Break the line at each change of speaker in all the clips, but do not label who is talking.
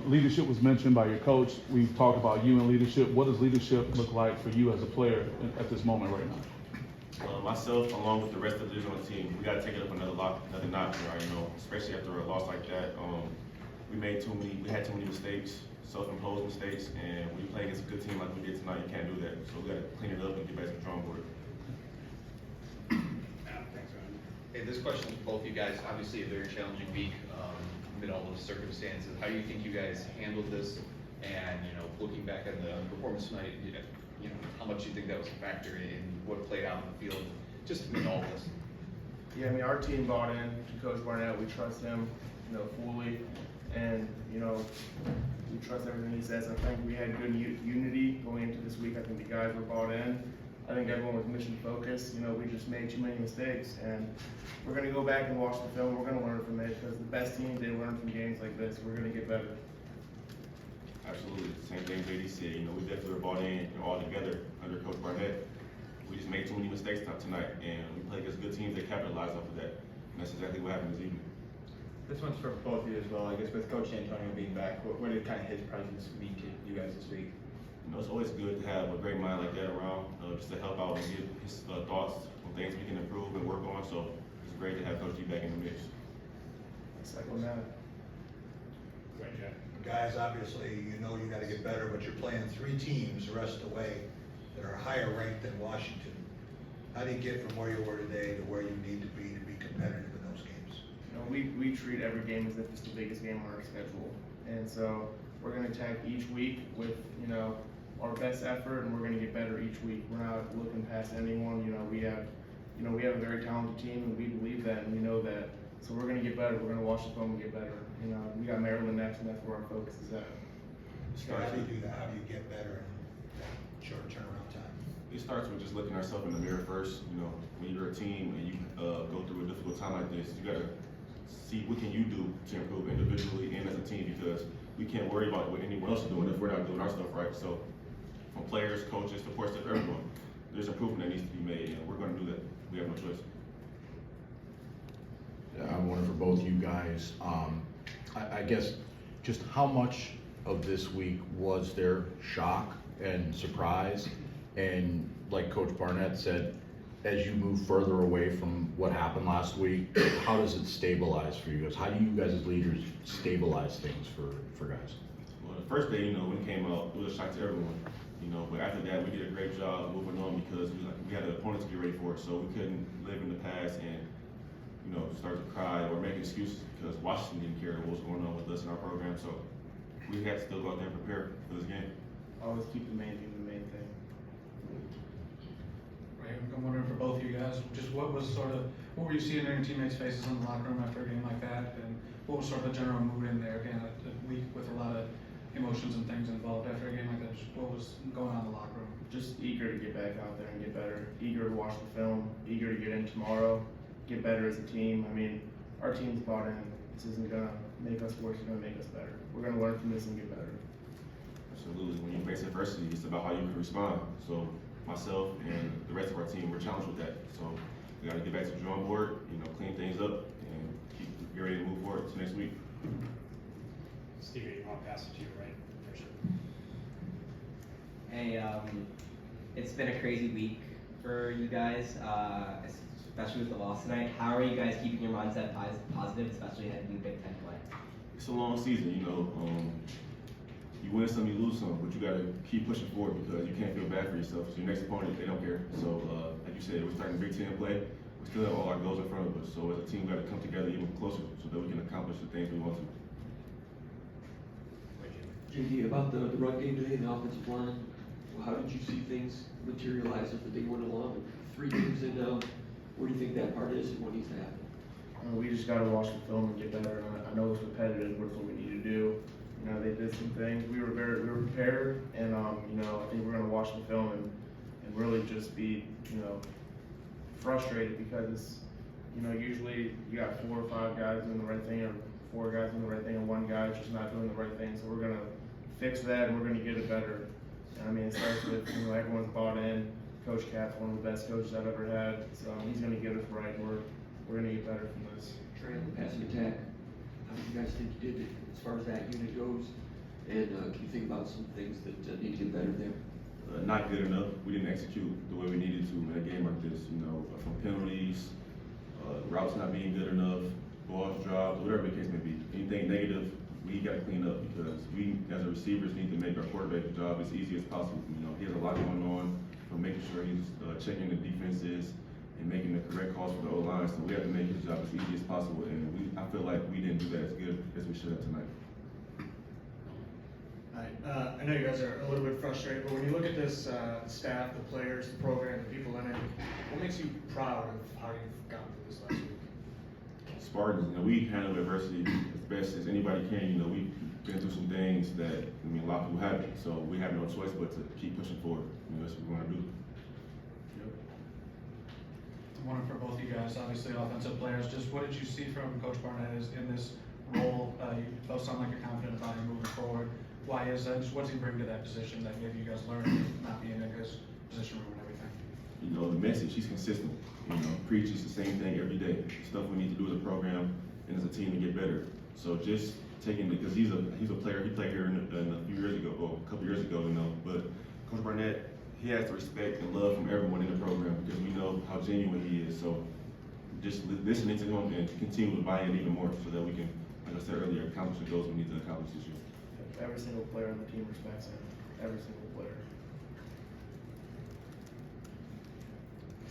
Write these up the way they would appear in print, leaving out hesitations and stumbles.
Leadership was mentioned by your coach. We've talked about you and leadership. What does leadership look like for you as a player at this moment right now?
Myself, along with the rest of the division on the team, we got to take it up another notch, right? Especially after a loss like that. We had too many mistakes, self-imposed mistakes, and when you play against a good team like we did tonight, you can't do that. So we got to clean it up and get back to the drawing board.
Thanks, Ryan. Hey, this question is for both you guys. Obviously, a very challenging week amid all those circumstances. How do you think you guys handled this? And looking back at the performance tonight, how much do you think that was a factor in what played out in the field, just in all of this?
Yeah, I mean, our team bought in to Coach Barnett. We trust him, fully, and we trust everything he says. I think we had good unity going into this week. I think the guys were bought in. I think everyone was mission focused. We just made too many mistakes, and we're going to go back and watch the film. We're going to learn from it because the best teams, they learn from games like this. We're going to get better.
Absolutely, same thing JD said. We definitely were bought in all together under Coach Barnett. We just made too many mistakes tonight, and we played against good teams that capitalized off of that. And that's exactly what happened this evening.
This one's for both of you as well. I guess with Coach Antonio being back, what did kind of his presence mean to you guys this week?
It's always good to have a great mind like that around, just to help out and give his thoughts on things we can improve and work on. So it's great to have Coach D back in the mix.
Second that.
Right, Jack.
Guys, obviously, you got to get better, but you're playing 3 teams the rest of the way that are higher ranked than Washington. How do you get from where you were today to where you need to be competitive in those games?
We treat every game as if it's the biggest game on our schedule, and so we're going to attack each week with our best effort, and we're going to get better each week. We're not looking past anyone. We have a very talented team, and we believe that, and we know that. So we're going to get better. We're going to watch the film and get better. We got Maryland next, and that's where our focus is at.
How do you do that? How do you get better in that short turnaround time?
It starts with just looking ourselves in the mirror first. When you're a team and you go through a difficult time like this, you got to see what can you do to improve individually and as a team, because we can't worry about what anyone else is doing if we're not doing our stuff right. So from players, coaches, support staff, everyone, there's improvement that needs to be made, and we're going to do that. We have no choice.
Yeah, I wonder for both you guys, I guess just how much of this week was there shock and surprise? And like Coach Barnett said, as you move further away from what happened last week, how does it stabilize for you guys? How do you guys as leaders stabilize things for guys?
Well, the first day, when it came out, it was a shock to everyone. But after that, we did a great job moving on because we had an opponent to get ready for it, so we couldn't live in the past and start to cry or make excuses because Washington didn't care what was going on with us in our program. So we had to still go out there and prepare for this game.
Always keep the main thing the main thing.
Right, I'm wondering for both of you guys, just what were you seeing in your teammates' faces in the locker room after a game like that, and what was sort of the general mood in there? Again, a week with a lot of emotions and things involved after a game like that. Just what was going on in the locker room?
Just eager to get back out there and get better. Eager to watch the film. Eager to get in tomorrow. Get better as a team. I mean, our team's bought in. This isn't gonna make us worse. It's gonna make us better. We're gonna learn from this and get better.
Absolutely. When you face adversity, it's about how you can respond. So myself and the rest of our team, we're challenged with that. So we got to get back to the drawing board, clean things up, and get ready to move forward to next week.
Stevie, I'll pass it to you, right? For sure.
Hey, it's been a crazy week for you guys, especially with the loss tonight. How are you guys keeping your mindset positive, especially heading into Big Ten play?
It's a long season, you win some, you lose some, but you got to keep pushing forward because you can't feel bad for yourself. So your next opponent, they don't care. So like you said, we're starting Big Ten play. We still have all our goals in front of us. So as a team, we got to come together even closer so that we can accomplish the things we want to.
JD, about the run game today and the offensive line, how did you see things materialize as the day went along? 3 games in, where do you think that part is and what needs to happen?
We just got to watch the film and get better. I know it's repetitive, but it's what we need to do. They did some things. We were prepared, and I think we're going to watch the film and really just be frustrated because it's usually you got 4 or 5 guys doing the right thing, or 4 guys doing the right thing, and 1 guy just not doing the right thing. So we're going to fix that, and we're going to get it better. And it starts with everyone's bought in. Coach Cap's one of the best coaches I've ever had, so he's going to get us right. We're going to get better from this.
Trey, on the passing attack, how do you guys think you did as far as that unit goes? And can you think about some things that need to get better there?
Not good enough. We didn't execute the way we needed to in a game like this. You know, from penalties, routes not being good enough, balls dropped, whatever the case may be. Anything negative, we got to clean up because we, as a receivers, need to make our quarterback's job as easy as possible. You know, he has a lot going on from making sure he's checking the defenses and making the correct calls for the O-line. So we have to make his job as easy as possible. And I feel like we didn't do that as good as we should have tonight.
I know you guys are a little bit frustrated, but when you look at this staff, the players, the program, the people in it, what makes you proud of how you've gotten through this last week?
Spartans, you know, we handle adversity as best as anybody can. You know, we've been through some things that, I mean, a lot of people haven't. So we have no choice but to keep pushing forward. You know, that's what we want to do.
One for both you guys, obviously offensive players. Just what did you see from Coach Barnett in this role? You both sound like you're confident about him moving forward. Why is that? Just what does he bring to that position that maybe you guys learned not being in his position room and everything?
You know, the message, he's consistent. You know, preaches the same thing every day. Stuff we need to do as a program and as a team to get better. So just taking it, because he's a player, he played here a few years ago, or a couple years ago, you know. But Coach Barnett, he has the respect and love from everyone in the program because we know how genuine he is. So just listening to him and continue to buy in even more so that we can, like I said earlier, accomplish the goals we need to accomplish this year.
Every single player on the team respects him. Every single player.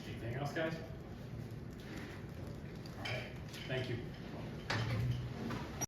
Anything else, guys?